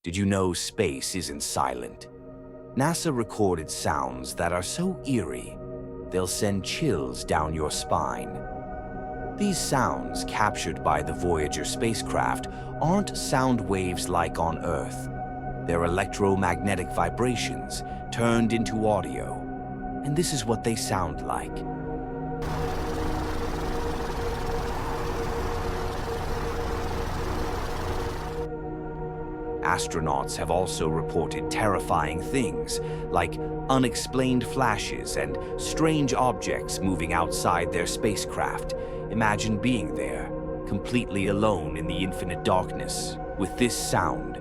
Did you know space isn't silent? NASA recorded sounds that are so eerie, they'll send chills down your spine. These sounds, captured by the Voyager spacecraft, aren't sound waves like on Earth. They're electromagnetic vibrations turned into audio. And this is what they sound like. Astronauts have also reported terrifying things, like unexplained flashes and strange objects moving outside their spacecraft. Imagine being there, completely alone in the infinite darkness, with this sound